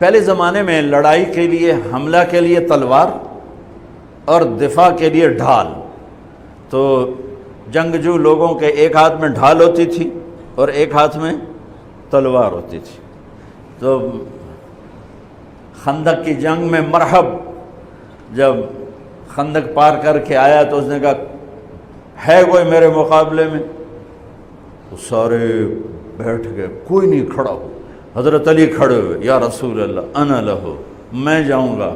پہلے زمانے میں لڑائی کے لیے، حملہ کے لیے تلوار اور دفاع کے لیے ڈھال. تو جنگجو لوگوں کے ایک ہاتھ میں ڈھال ہوتی تھی اور ایک ہاتھ میں تلوار ہوتی تھی. تو خندق کی جنگ میں مرحب جب خندق پار کر کے آیا تو اس نے کہا ہے کوئی میرے مقابلے میں؟ وہ سارے بیٹھ گئے، کوئی نہیں کھڑا ہو. حضرت علی کھڑے ہوئے، یا رسول اللہ انا لہو، میں جاؤں گا.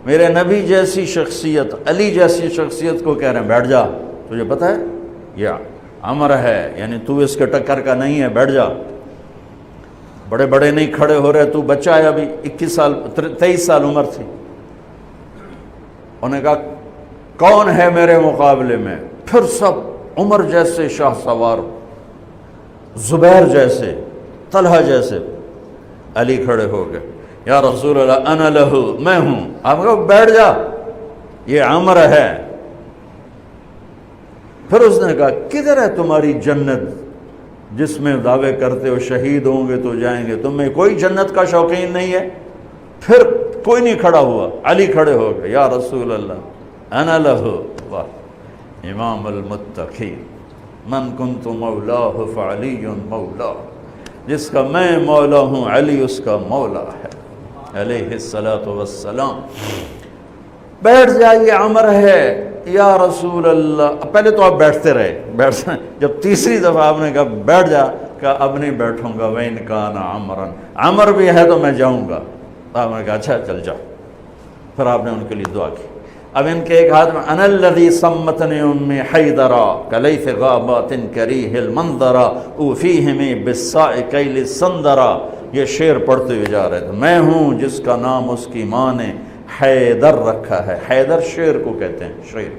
میرے نبی جیسی شخصیت، علی جیسی شخصیت کو کہہ رہے ہیں بیٹھ جا، تجھے پتہ ہے یہ امر ہے، یعنی تو اس کے ٹکر کا نہیں ہے، بیٹھ جا. بڑے بڑے نہیں کھڑے ہو رہے، تو بچہ ہے، ابھی 21 سال 23 سال عمر تھی. انہوں نے کہا کون ہے میرے مقابلے میں؟ پھر سب عمر جیسے شاہ سوار، زبیر جیسے، طلحہ جیسے. علی کھڑے ہو گئے، یا رسول اللہ انا لہو، میں ہوں. آپ کہو بیٹھ جا، یہ عمر ہے. پھر اس نے کہا کدھر ہے تمہاری جنت جس میں دعوے کرتے ہو شہید ہوں گے تو جائیں گے، تمہیں کوئی جنت کا شوقین نہیں ہے؟ پھر کوئی نہیں کھڑا ہوا. علی کھڑے ہو گئے، یا رسول اللہ انا لہو. واہ، امام المتقین، من کنت مولاہ فعلی مولا، جس کا میں مولا ہوں علی اس کا مولا ہے علیہ الصلاۃ والسلام. بیٹھ جائیے، عمر ہے. یا رسول اللہ، پہلے تو آپ بیٹھتے رہے، جب تیسری دفعہ آپ نے کہا بیٹھ جا، کہا اب نہیں بیٹھوں گا. وَإِنْ كَانَ عَمْرًا، عمر بھی ہے تو میں جاؤں گا. آپ نے کہا اچھا چل جاؤ. پھر آپ نے ان کے لیے دعا کی. اب ان کے ایک ہاتھ میں انا الذی صمتنی امی حیدرا کلیث غابات کریہ المنظرا اوفیہمی بالساء کیل السندرا. یہ شعر پڑھتے ہوئے جا رہے تھے. میں ہوں جس کا نام اس کی ماں نے حیدر رکھا ہے. حیدر شعر کو کہتے ہیں، شعر،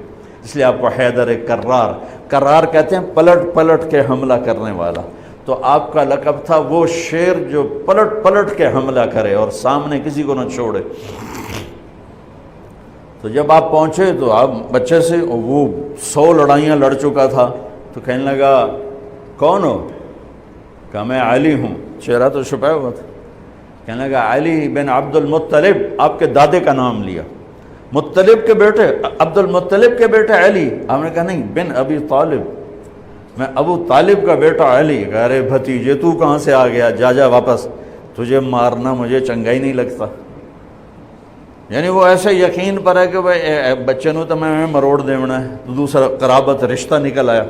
اس لیے آپ کو حیدر کرار، کرار کہتے ہیں پلٹ پلٹ کے حملہ کرنے والا. تو آپ کا لقب تھا وہ شعر جو پلٹ پلٹ کے حملہ کرے اور سامنے کسی کو نہ چھوڑے. تو جب آپ پہنچے تو آپ بچے سے، وہ 100 لڑائیاں لڑ چکا تھا، تو کہنے لگا کون ہو؟ کہا میں علی ہوں. چہرہ تو چھپایا ہوا تھا. کہنے لگا علی بن عبد المطلب، آپ کے دادے کا نام لیا. مطلب کے بیٹے، عبد المطلب کے بیٹے علی. آپ نے کہا نہیں، بن ابی طالب، میں ابو طالب کا بیٹا علی. کہہ رہے بھتیجے تو کہاں سے آ گیا؟ جا جا واپس، تجھے مارنا مجھے چنگا ہی نہیں لگتا. یعنی وہ ایسے یقین پر ہے کہ بھائی بچے نو تو میں مروڑ دینا ہے. تو دوسرا قرابت رشتہ نکل آیا.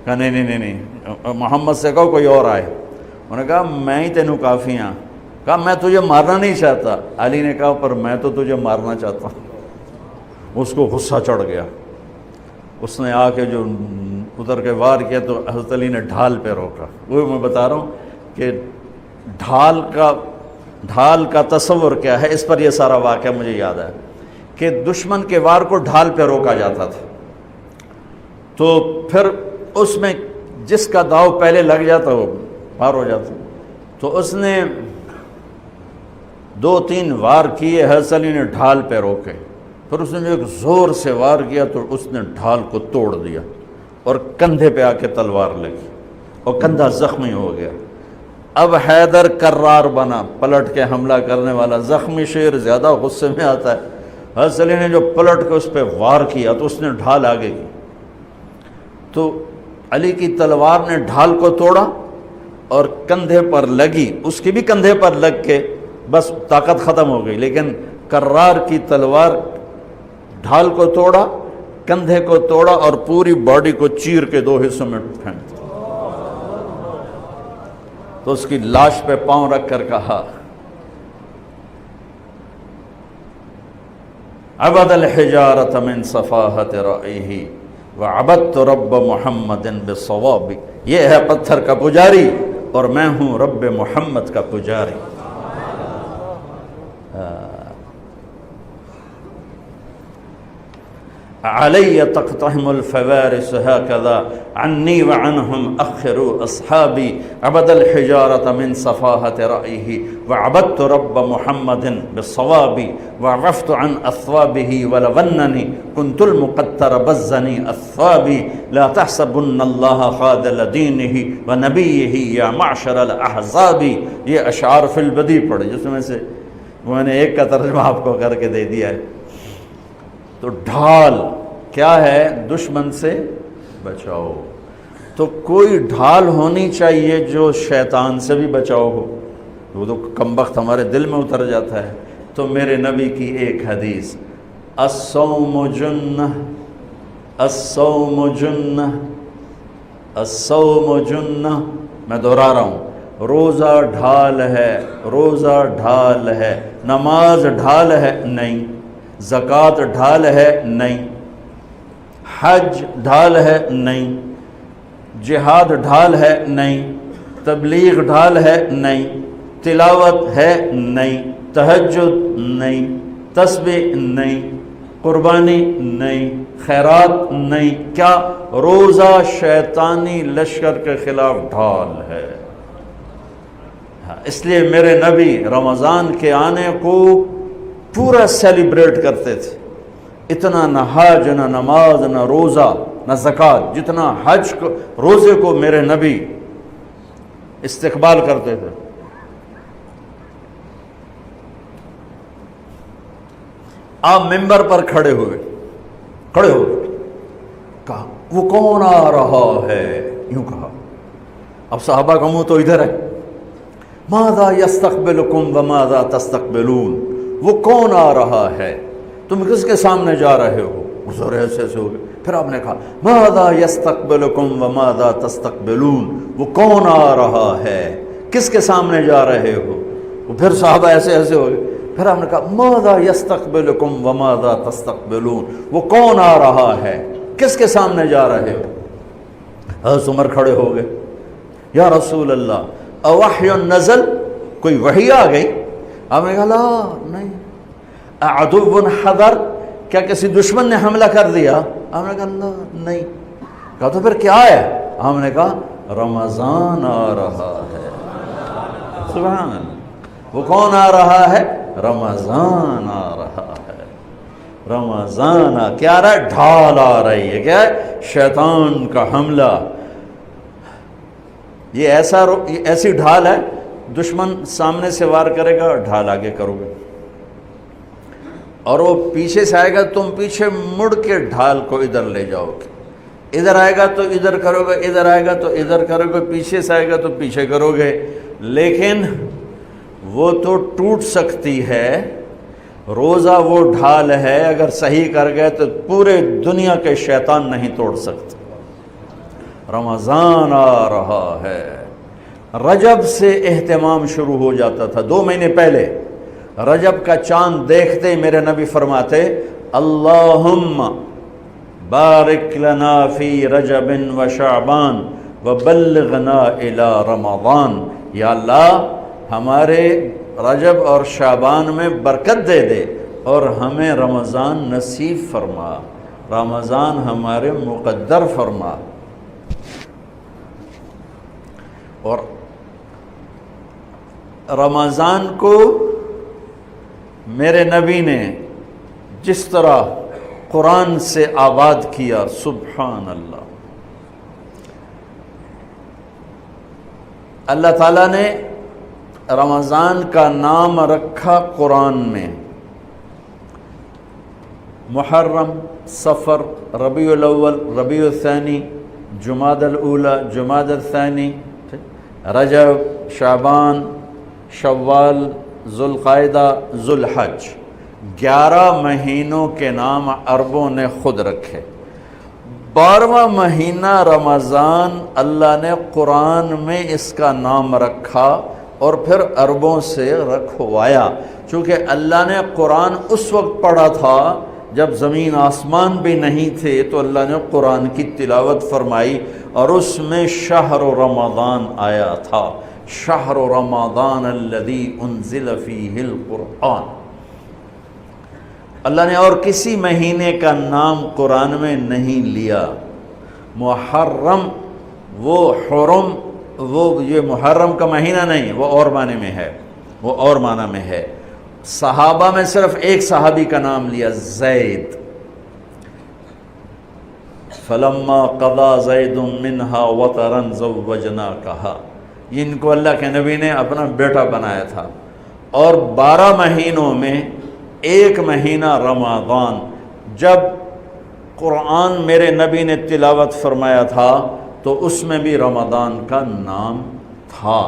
کہا نہیں نہیں نہیں نہیں، محمد سے کہو کوئی اور آئے. انہوں نے کہا میں ہی تینوں کافی ہاں. کہا میں تجھے مارنا نہیں چاہتا. علی نے کہا پر میں تو تجھے مارنا چاہتا ہوں. اس کو غصہ چڑھ گیا. اس نے آ کے جو ادھر کے وار کیا تو حضرت علی نے ڈھال پہ روکا. وہ میں بتا رہا ہوں کہ ڈھال کا تصور کیا ہے. اس پر یہ سارا واقعہ مجھے یاد ہے کہ دشمن کے وار کو ڈھال پہ روکا جاتا تھا. تو پھر اس میں جس کا داؤ پہلے لگ جاتا وہ پار ہو جاتا. تو اس نے 2-3 وار کیے، حضرت علی نے ڈھال پہ روکے. پھر اس نے جو ایک زور سے وار کیا تو اس نے ڈھال کو توڑ دیا اور کندھے پہ آ کے تلوار لگی اور کندھا زخمی ہو گیا. اب حیدر کرار بنا، پلٹ کے حملہ کرنے والا. زخمی شیر زیادہ غصے میں آتا ہے. حضرت علی نے جو پلٹ کے اس پہ وار کیا تو اس نے ڈھال آگے کی. تو علی کی تلوار نے ڈھال کو توڑا اور کندھے پر لگی. اس کی بھی کندھے پر لگ کے بس طاقت ختم ہو گئی. لیکن کرار کی تلوار ڈھال کو توڑا، کندھے کو توڑا اور پوری باڈی کو چیر کے 2 حصوں میں پھینک دیا. تو اس کی لاش پہ پاؤں رکھ کر کہا عبد الحجارۃ من صفاحت رأیہ وعبدت رب محمد بالصواب. یہ ہے پتھر کا پجاری اور میں ہوں رب محمد کا پجاری. علی تقتحم الفوارس هكذا عني وعنهم أخروا أصحابي عبد الحجارة من صفاحة رأيه وعبدت رب محمد بالصواب وعفت عن أثوابه ولونني كنت المقتر بزني أثوابي لا تحسبن الله خاذل دينه ونبيه يا معشر الأحزاب. یہ اشعار فی البدیع پڑھے جس میں سے میں نے ایک کا ترجمہ آپ کو کر کے دے دیا ہے۔ تو ڈھال کیا ہے؟ دشمن سے بچاؤ۔ تو کوئی ڈھال ہونی چاہیے جو شیطان سے بھی بچاؤ ہو، وہ تو کم وقت ہمارے دل میں اتر جاتا ہے۔ تو میرے نبی کی ایک حدیث، الصوم جنہ، الصوم جنہ، الصوم جنہ، میں دہرا رہا ہوں، روزہ ڈھال ہے، روزہ ڈھال ہے۔ نماز ڈھال ہے؟ نہیں۔ زکوٰۃ ڈھال ہے؟ نہیں۔ حج ڈھال ہے؟ نہیں۔ جہاد ڈھال ہے؟ نہیں۔ تبلیغ ڈھال ہے؟ نہیں۔ تلاوت ہے؟ نہیں۔ تہجد نہیں۔ تسبیح نہیں۔ قربانی نہیں۔ خیرات نہیں۔ کیا؟ روزہ شیطانی لشکر کے خلاف ڈھال ہے۔ اس لیے میرے نبی رمضان کے آنے کو پورا سیلیبریٹ کرتے تھے۔ اتنا نہ حج، نہ نماز، نہ روزہ، نہ زکوٰۃ، جتنا حج کو، روزے کو میرے نبی استقبال کرتے تھے۔ آپ ممبر پر کھڑے ہوئے، کہا وہ کون آ رہا ہے؟ یوں کہا۔ اب صحابہ کا منہ تو ادھر ہے، ماذا یستقبلکم وماذا تستقبلون، وہ کون آ رہا ہے، تم کس کے سامنے جا رہے ہو؟ حضور ایسے ہو گئے۔ پھر آپ نے کہا ماذا یستقبلکم وماذا تستقبلون، وہ کون آ رہا ہے، کس کے سامنے جا رہے ہو؟ پھر صحابہ ایسے ہو گئے۔ پھر آپ نے کہا ماذا یستقبلکم وماذا تستقبلون، وہ کون آ رہا ہے، کس کے سامنے جا رہے ہو؟ حضرت عمر کھڑے ہو گئے، یا رسول اللہ اوحی نزل، کوئی وحی آ گئی؟ آپ نے کہا لا نہیں۔ عدو حضر، کیا کسی دشمن نے حملہ کر دیا؟ آپ نے کہا لا نہیں۔ کہا تو پھر کیا ہے؟ آپ نے کہا رمضان آ رہا ہے۔ سبحان اللہ، وہ کون آ رہا ہے؟ رمضان آ رہا ہے۔ رمضان کیا آ رہا ہے؟ ڈھال آ رہی ہے۔ کیا ہے؟ شیطان کا حملہ۔ یہ ایسی ڈھال ہے، دشمن سامنے سے وار کرے گا، ڈھال آگے کرو گے، اور وہ پیچھے سے آئے گا، تم پیچھے مڑ کے ڈھال کو ادھر لے جاؤ گے، ادھر آئے گا تو ادھر کرو گے، ادھر آئے گا تو ادھر کرو گے، پیچھے سے آئے گا تو پیچھے کرو گے، لیکن وہ تو ٹوٹ سکتی ہے۔ روزہ وہ ڈھال ہے، اگر صحیح کر گئے تو پورے دنیا کے شیطان نہیں توڑ سکتے۔ رمضان آ رہا ہے۔ رجب سے اہتمام شروع ہو جاتا تھا، 2 مہینے پہلے رجب کا چاند دیکھتے میرے نبی فرماتے اللہم بارک لنا فی رجب و شعبان وبلغنا الی رمضان، یا اللہ ہمارے رجب اور شعبان میں برکت دے دے اور ہمیں رمضان نصیب فرما، رمضان ہمارے مقدر فرما۔ اور رمضان کو میرے نبی نے جس طرح قرآن سے آباد کیا، سبحان اللہ، اللہ تعالیٰ نے رمضان کا نام رکھا قرآن میں، محرم، صفر، ربیع الاول، ربیع الثانی، جمادی الاولی، جمادی الثانی، رجب، شعبان، شوال، ذوالقعدہ، ذوالحج، 11 مہینوں کے نام عربوں نے خود رکھے۔ 12واں مہینہ رمضان اللہ نے قرآن میں اس کا نام رکھا اور پھر عربوں سے رکھوایا، چونکہ اللہ نے قرآن اس وقت پڑھا تھا جب زمین آسمان بھی نہیں تھے، تو اللہ نے قرآن کی تلاوت فرمائی اور اس میں شہر رمضان آیا تھا، شہر رمضان الذی انزل فیہ القرآن۔ اللہ نے اور کسی مہینے کا نام قرآن میں نہیں لیا۔ محرم، وہ حرم، وہ یہ محرم کا مہینہ نہیں، وہ اور معنی میں ہے، وہ اور معنی میں ہے۔ صحابہ میں صرف ایک صحابی کا نام لیا، زید، فلما قضا زید منہا وطرا زوجناکہا، ان کو اللہ کے نبی نے اپنا بیٹا بنایا تھا، اور 12 مہینوں میں ایک مہینہ رمضان، جب قرآن میرے نبی نے تلاوت فرمایا تھا تو اس میں بھی رمضان کا نام تھا۔